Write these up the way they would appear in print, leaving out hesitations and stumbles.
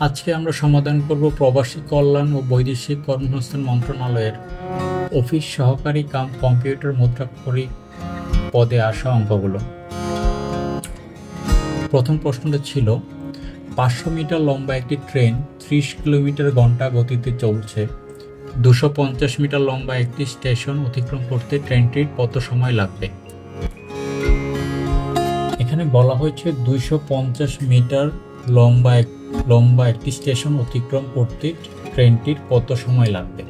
আজকে আমরা সমাধান করব প্রবাসী কল্যাণ ও বৈদেশিক কর্মসংস্থান মন্ত্রণালয়ের অফিস সহকারী কাম কম্পিউটার মুদ্রাক্ষরিক পদে আসা অঙ্কগুলো। প্রথম প্রশ্নটা ছিল 500 মিটার লম্বা একটি ট্রেন 30 কিলোমিটার ঘন্টা গতিতে চলছে। 250 মিটার লম্বা একটি স্টেশন অতিক্রম করতে ট্রেনটির কত সময় লাগবে? এখানে বলা হয়েছে 250 মিটার লম্বা একটি স্টেশন অতিক্রম করতে ট্রেনটির কত সময় লাগবে।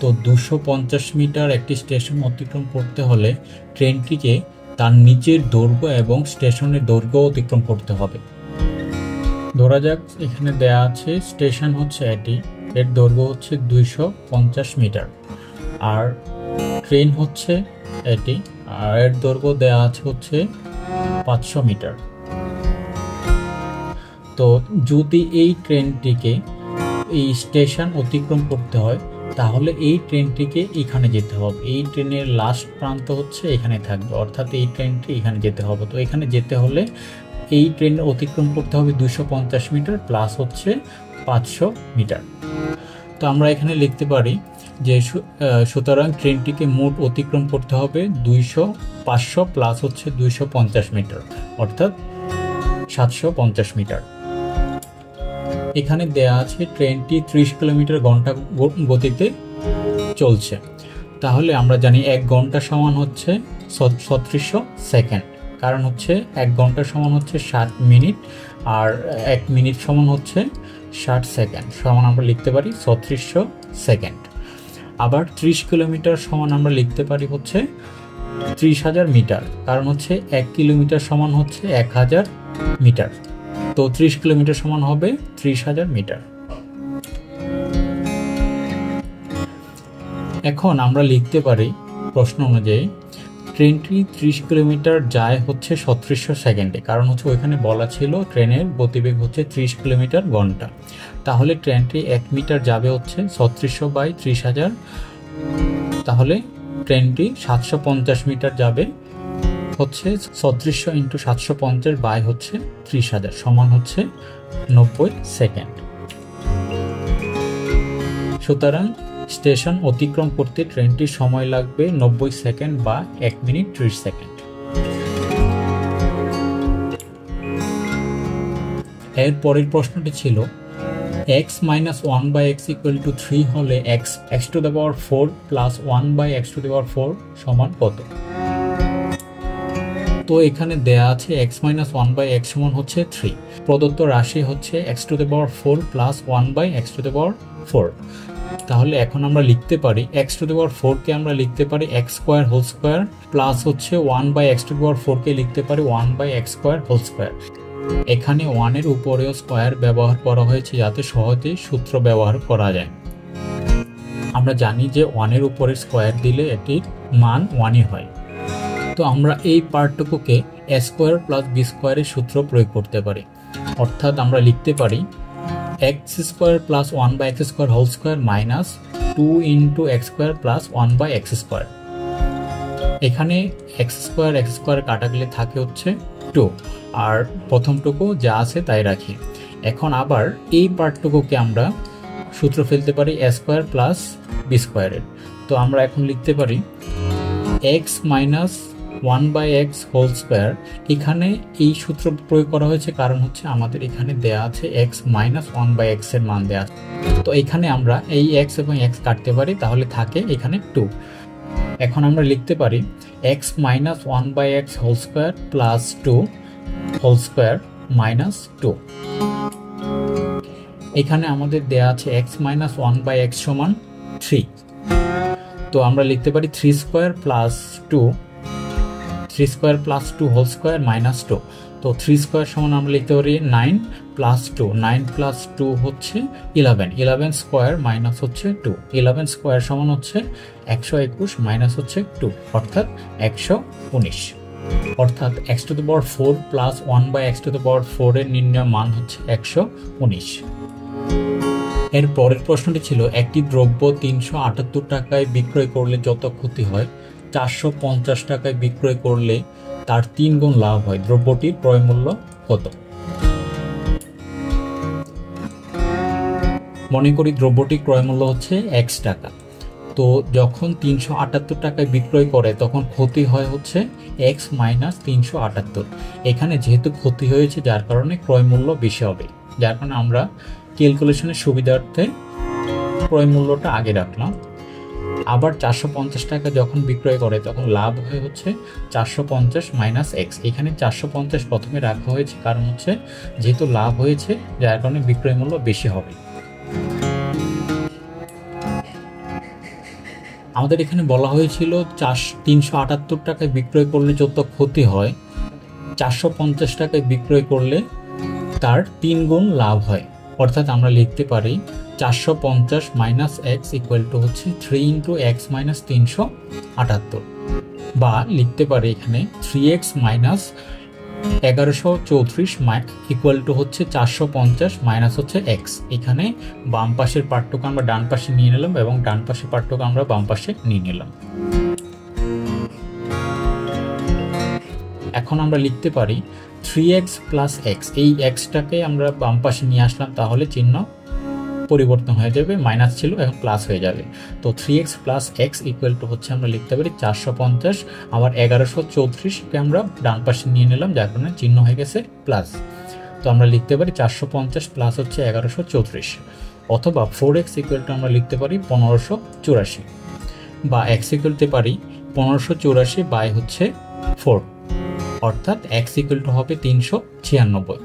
তো 250 মিটার একটি স্টেশন অতিক্রম করতে হলে ট্রেনটিকে তার নিচের দৈর্ঘ্য এবং স্টেশনের দৈর্ঘ্য অতিক্রম করতে হবে। ধরা যাক এখানে দেয়া আছে স্টেশন হচ্ছে এটি, এর দৈর্ঘ্য হচ্ছে 250 মিটার, আর ট্রেন হচ্ছে এটি, আর এর দৈর্ঘ্য দেয়া আছে হচ্ছে 500 মিটার। তো যদি এই ট্রেনটিকে এই স্টেশন অতিক্রম করতে হয় তাহলে এই ট্রেনটিকে এখানে যেতে হবে, এই ট্রেনের লাস্ট প্রান্ত হচ্ছে এখানে থাকবে, অর্থাৎ এই ট্রেনটি এখানে যেতে হবে। তো এখানে যেতে হলে এই ট্রেন অতিক্রম করতে হবে 250 মিটার প্লাস হচ্ছে 500 মিটার। তো আমরা এখানে লিখতে পারি যে সুতরাং ট্রেনটিকে মোট অতিক্রম করতে হবে 500 প্লাস হচ্ছে 250 মিটার, অর্থাৎ 750 মিটার। এখানে দেয়া আছে ট্রেনটি 30 কিলোমিটার ঘন্টা গতিতে চলছে, তাহলে আমরা জানি 1 ঘন্টা সমান হচ্ছে 3600 সেকেন্ড, কারণ হচ্ছে 1 ঘন্টা সমান হচ্ছে 60 মিনিট আর 1 মিনিট সমান হচ্ছে 60 সেকেন্ড, সমান আমরা লিখতে পারি 3600 সেকেন্ড। আবার 30 কিলোমিটার সমান আমরা লিখতে পারি হচ্ছে 30,000 মিটার, কারণ হচ্ছে 1 কিলোমিটার সমান হচ্ছে 1000 মিটার। তো 30 কিলোমিটার সমান হবে 30,000 মিটার। এখন আমরা লিখতে পারি প্রশ্ন অনুযায়ী ট্রেনটি 30 কিলোমিটার যায় হচ্ছে 3600 সেকেন্ডে, কারণ হচ্ছে ওইখানে বলা ছিল ট্রেনের গতিবেগ হচ্ছে 30 কিলোমিটার ঘন্টা। তাহলে ট্রেনটি 1 মিটার যাবে হচ্ছে 3600 বাই 30,000, তাহলে ট্রেনটি 750 মিটার যাবে হচ্ছে 3600 ইন্টু 750 বাই হচ্ছে 30,000 সমান হচ্ছে 90 সেকেন্ড। সুতরাং স্টেশন অতিক্রম করতে ট্রেনটির সময় লাগবে 90 সেকেন্ড বা 1 মিনিট 30 সেকেন্ড। এর পরের প্রশ্নটি ছিল x - 1/x = 3 হলে x⁴ প্লাস 1/x⁴ সমান কত? তো এখানে দেয়া আছে x - 1/x সমান হচ্ছে 3, প্রদত্ত রাশি হচ্ছে x⁴ প্লাস 1/x⁴। তাহলে এখন আমরা লিখতে পারি x⁴ কে আমরা লিখতে পারি x² প্লাস হচ্ছে 1/x⁴ কে লিখতে পারি 1/x²। এখানে 1 এর উপরেও স্কয়ার ব্যবহার করা হয়েছে যাতে সহজেই সূত্র ব্যবহার করা যায়। আমরা জানি যে 1 এর উপরে স্কয়ার দিলে এটির মান 1ই হয়। তো আমরা এই পার্টটুকুকে a² প্লাস b² এর সূত্র প্রয়োগ করতে পারি, অর্থাৎ আমরা লিখতে পারি x² plus 1/x² minus 2 into x² plus 1/x²। এখানে x² কাটা গেলে থাকে হচ্ছে 2, আর প্রথমটুকু যা আছে তাই রাখি। এখন আবার এই পার্টটুকুকে আমরা সূত্র ফেলতে পারি a² প্লাস b² এর। তো আমরা এখন লিখতে পারি x মাইনাস 1/x²। এখানে এই সূত্র প্রয়োগ করা হয়েছে কারণ হচ্ছে আমাদের এখানে দেয়া আছে x মাইনাস 1/x এর মান দেয়া আছে। তো এখানে আমরা এই x এবং x কাটতে পারি, তাহলে থাকে এখানে 2। এখন আমরা লিখতে পারি x minus 1/x² plus 2² minus 2। এখানে আমাদের দেয়া আছে x মাইনাস 1/x সমান 3। তো আমরা লিখতে পারি 3² প্লাস 2 মাইনাস 2। তো 3² সমান আমরা লিখতে পারি 9 প্লাস 2, 9 প্লাস 2 হচ্ছে 11 স্কোয়ার মাইনাস হচ্ছে 2, 11 স্কোয়ার সমান হচ্ছে 121 মাইনাস হচ্ছে 2, অর্থাৎ 119। অর্থাৎ x⁴ প্লাস 1/x⁴ এর নির্ণয় মান হচ্ছে 119। এর পরের প্রশ্নটি ছিল একটি দ্রব্য 378 টাকায় বিক্রয় করলে যত ক্ষতি হয় 450 টাকায় বিক্রয় করলে তার 3 গুণ লাভ হয়, দ্রব্যটির ক্রয় মূল্য কত? মনে করি দ্রব্যটি ক্রয় মূল্য হচ্ছে x টাকা। তো যখন 378 টাকায় বিক্রয় করে তখন ক্ষতি হয় হচ্ছে x মাইনাস 378। এখানে যেহেতু ক্ষতি হয়েছে যার কারণে ক্রয় মূল্য বেশি হবে, যার কারণে আমরা ক্যালকুলেশনের সুবিধার্থে ক্রয় মূল্যটা আগে রাখলাম। আবার 450 টাকা যখন বিক্রয় করে তখন লাভ হয় হচ্ছে 450 মাইনাস x। এখানে 450 প্রথমে রাখা হয়েছে কারণ হচ্ছে যেহেতু লাভ হয়েছে যার কারণে বিক্রয় মূল্য বেশি হবে। আমাদের এখানে বলা হয়েছিল 378 টাকায় বিক্রয় করলে যত ক্ষতি হয় 450 টাকায় বিক্রয় করলে তার 3 গুণ লাভ হয়। অর্থাৎ আমরা লিখতে পারি 450 মাইনাস x ইকুয়াল টু হচ্ছে 3 ইন্টু এক্স মাইনাস 378, বা লিখতে পারি এখানে 3x মাইনাস 1134 ইকুয়াল টু হচ্ছে 450 মাইনাস হচ্ছে x। এখানে বাম পাশের পার্টটুকু আমরা ডান পাশে নিয়ে নিলাম এবং ডান পাশের পার্টটুকু আমরা বাম পাশে নিয়ে নিলাম। এখন আমরা লিখতে পারি 3x প্লাস x। এই xটাকে আমরা বাম পাশে নিয়ে আসলাম, তাহলে চিহ্ন পরিবর্তন হয়ে যাবে, মাইনাস ছিল এখন প্লাস হয়ে যাবে। তো 3x plus x equal to হচ্ছে আমরা লিখতে পারি 450, আবার 1134কে আমরা ডান পাশে নিয়ে নিলাম যার কারণে চিহ্ন হয়ে গেছে প্লাস। তো আমরা লিখতে পারি 450 প্লাস হচ্ছে 1134, অথবা 4x ইকুয়াল টু আমরা লিখতে পারি 1584, বা x ইকুয়াল টু পারি 1584 বাই হচ্ছে 4, অর্থাৎ x ইকুয়াল টু হবে 396,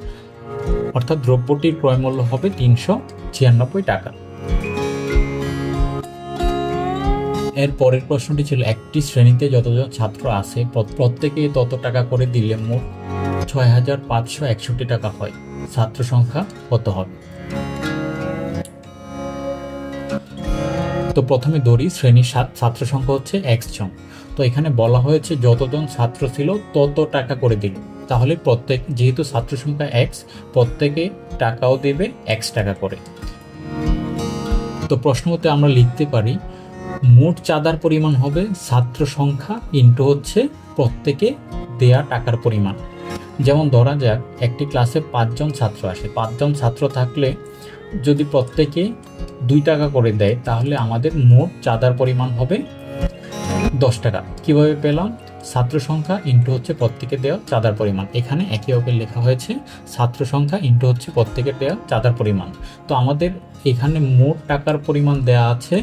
অর্থাৎ দ্রব্যটির ক্রয় মূল্য হবে 396 টাকা। এর পরের প্রশ্নটি ছিল একটি শ্রেণীতে যতজন ছাত্র আছে প্রত্যেকে তত টাকা করে দিলে মোট 6561 টাকা হয়, ছাত্র সংখ্যা কত হবে? তো প্রথমে ধরি শ্রেণীর ছাত্র সংখ্যা হচ্ছে x জন। তো এখানে বলা হয়েছে যতজন ছাত্র ছিল তত টাকা করে দিল, তাহলে যেহেতু ছাত্র সংখ্যা x, প্রত্যেকে টাকাও দেবে x টাকা করে। তো প্রশ্ন মতে আমরা লিখতে পারি মোট চাঁদার পরিমাণ হবে ছাত্র সংখ্যা ইন্টু হচ্ছে প্রত্যেকে দেয়া টাকার পরিমাণ। যেমন ধরা যাক একটি ক্লাসে 5 জন ছাত্র আসে, 5 জন ছাত্র থাকলে যদি প্রত্যেকে 2 টাকা করে দেয় তাহলে আমাদের মোট চাঁদার পরিমাণ হবে 10 টাকা। কিভাবে পেলাম? ছাত্র সংখ্যা ইন্টু হচ্ছে প্রত্যেকে দেওয়া চাঁদার পরিমাণ। এখানে একে অপর লেখা হয়েছে ছাত্র সংখ্যা ইন্টু হচ্ছে প্রত্যেকে দেওয়া চাঁদার পরিমাণ। তো আমাদের এখানে মোট টাকার পরিমাণ দেওয়া আছে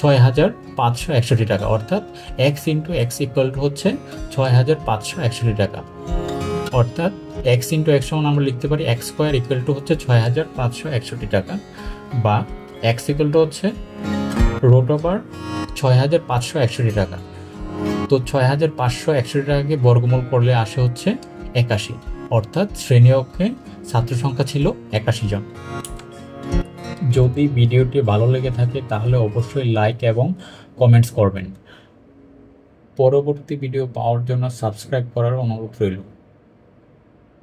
6561 টাকা, অর্থাৎ x into x equal to হচ্ছে 6561 টাকা। অর্থাৎ x ইন্টু এক্স সমান আমরা লিখতে পারি x স্কোয়ার ইকুয়াল টু হচ্ছে 6561 টাকা, বা x ইকুয়াল টু হচ্ছে রুট ওভার 6561 টাকা। তো 6561 টাকাকে বর্গমূল করলে আসে হচ্ছে 81, অর্থাৎ শ্রেণী কক্ষে ছাত্র সংখ্যা ছিল 81 জন। যদি ভিডিওটি ভালো লেগে থাকে তাহলে অবশ্যই লাইক এবং কমেন্টস করবেন। পরবর্তী ভিডিও পাওয়ার জন্য সাবস্ক্রাইব করার অনুরোধ রইল।